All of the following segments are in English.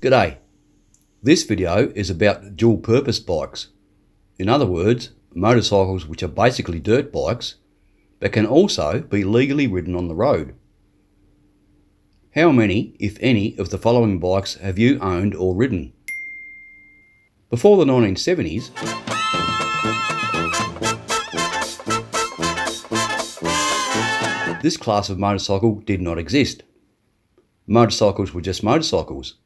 G'day. This video is about dual purpose bikes. In other words, motorcycles which are basically dirt bikes, but can also be legally ridden on the road. How many, if any, of the following bikes have you owned or ridden? Before the 1970s, this class of motorcycle did not exist. Motorcycles were just motorcycles.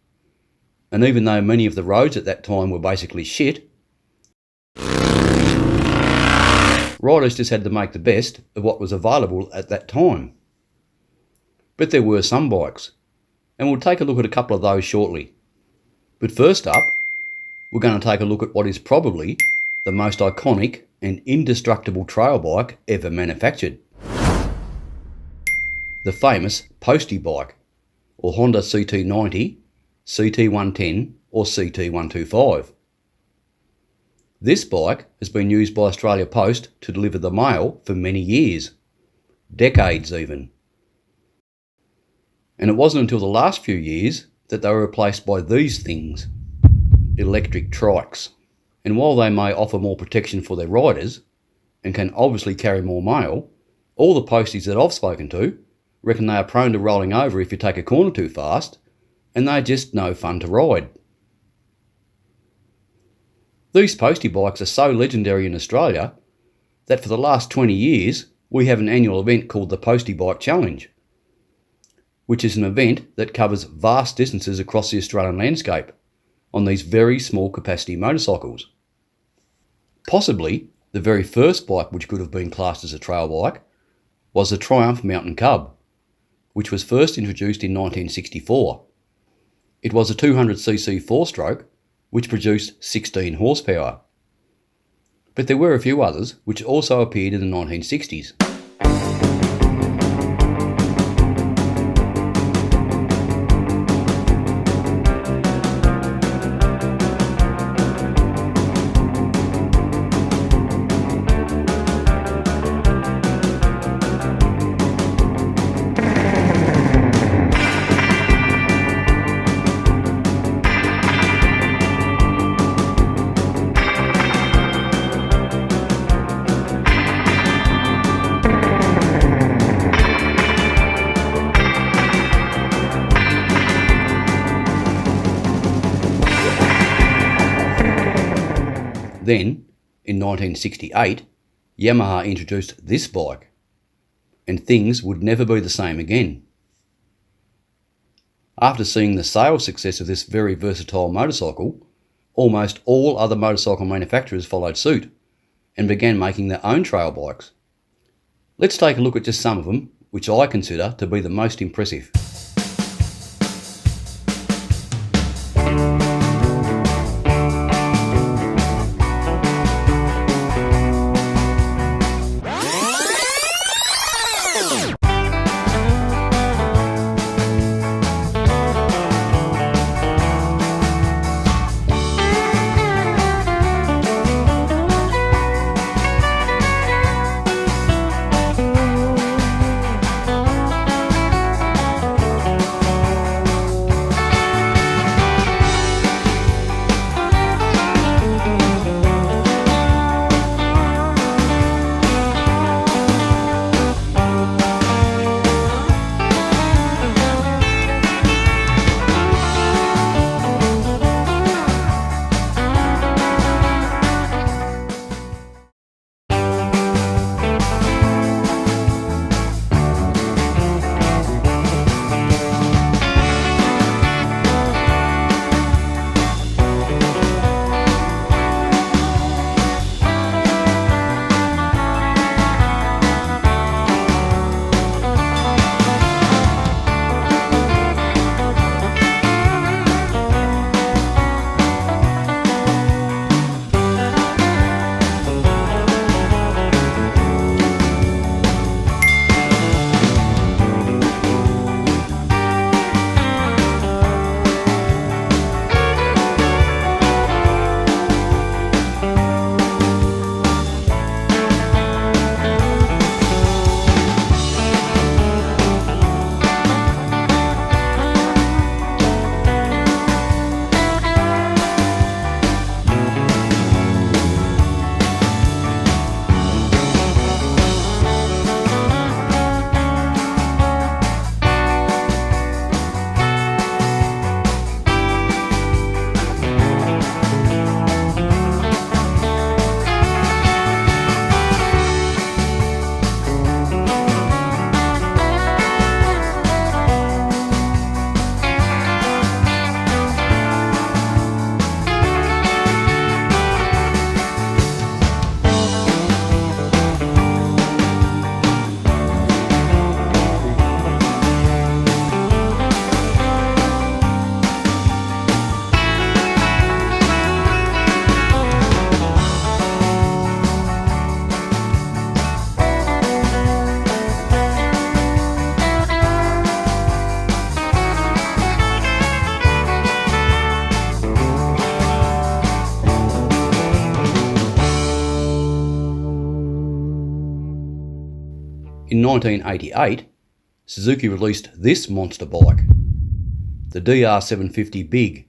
And even though many of the roads at that time were basically shit, riders just had to make the best of what was available at that time. But there were some bikes, and we'll take a look at a couple of those shortly. But first up, we're going to take a look at what is probably the most iconic and indestructible trail bike ever manufactured. The famous Postie bike, or Honda CT90, CT110 or CT125. This bike has been used by Australia Post to deliver the mail for many years, decades even. And it wasn't until the last few years that they were replaced by these things, electric trikes. And while they may offer more protection for their riders and can obviously carry more mail, all the posties that I've spoken to reckon they are prone to rolling over if you take a corner too fast, and they're just no fun to ride. These postie bikes are so legendary in Australia that for the last 20 years we have an annual event called the Postie Bike Challenge, which is an event that covers vast distances across the Australian landscape on these very small capacity motorcycles. Possibly the very first bike which could have been classed as a trail bike was the Triumph Mountain Cub, which was first introduced in 1964. It was a 200cc four-stroke which produced 16 horsepower. But there were a few others which also appeared in the 1960s. Then, in 1968, Yamaha introduced this bike, and things would never be the same again. After seeing the sales success of this very versatile motorcycle, almost all other motorcycle manufacturers followed suit and began making their own trail bikes. Let's take a look at just some of them, which I consider to be the most impressive. 1988, Suzuki released this monster bike, the DR750 Big.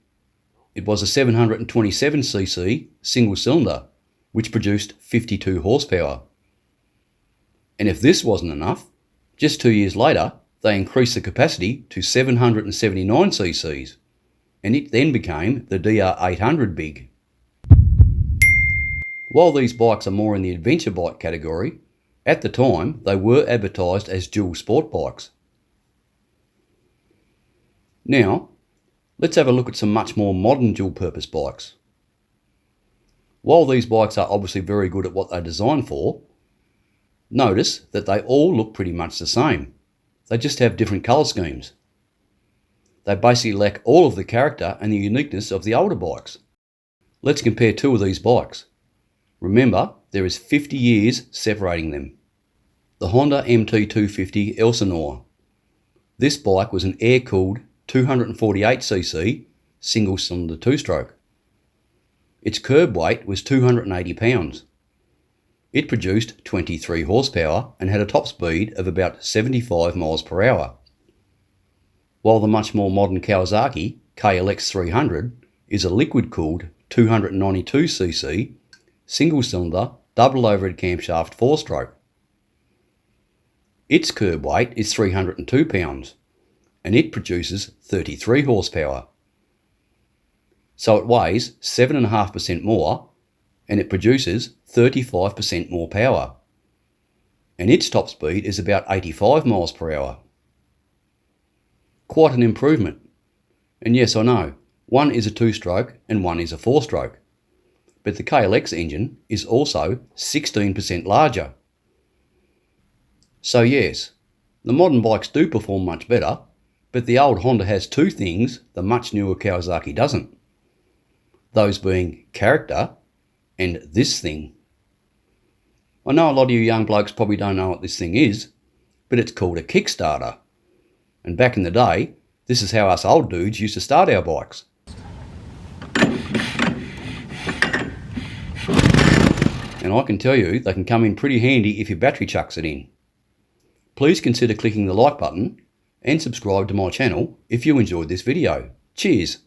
It was a 727cc single cylinder, which produced 52 horsepower. And if this wasn't enough, just 2 years later, they increased the capacity to 779ccs, and it then became the DR800 Big. While these bikes are more in the adventure bike category, at the time they were advertised as dual sport bikes. Now, let's have a look at some much more modern dual purpose bikes. While these bikes are obviously very good at what they're designed for, notice that they all look pretty much the same. They just have different colour schemes. They basically lack all of the character and the uniqueness of the older bikes. Let's compare two of these bikes. Remember, there is 50 years separating them. The Honda MT250 Elsinore. This bike was an air-cooled 248cc single-cylinder two-stroke. Its curb weight was 280 pounds. It produced 23 horsepower and had a top speed of about 75 miles per hour. While the much more modern Kawasaki KLX 300 is a liquid-cooled 292cc single-cylinder double overhead camshaft four-stroke. Its curb weight is 302 pounds and it produces 33 horsepower. So it weighs 7.5% more and it produces 35% more power. And its top speed is about 85 miles per hour. Quite an improvement. And yes, I know, one is a two-stroke and one is a four-stroke. But the KLX engine is also 16% larger. So yes, the modern bikes do perform much better, but the old Honda has two things the much newer Kawasaki doesn't. Those being character and this thing. I know a lot of you young blokes probably don't know what this thing is, but it's called a Kickstarter. And back in the day, this is how us old dudes used to start our bikes. And I can tell you they can come in pretty handy if your battery chucks it in. Please consider clicking the like button and subscribe to my channel if you enjoyed this video. Cheers!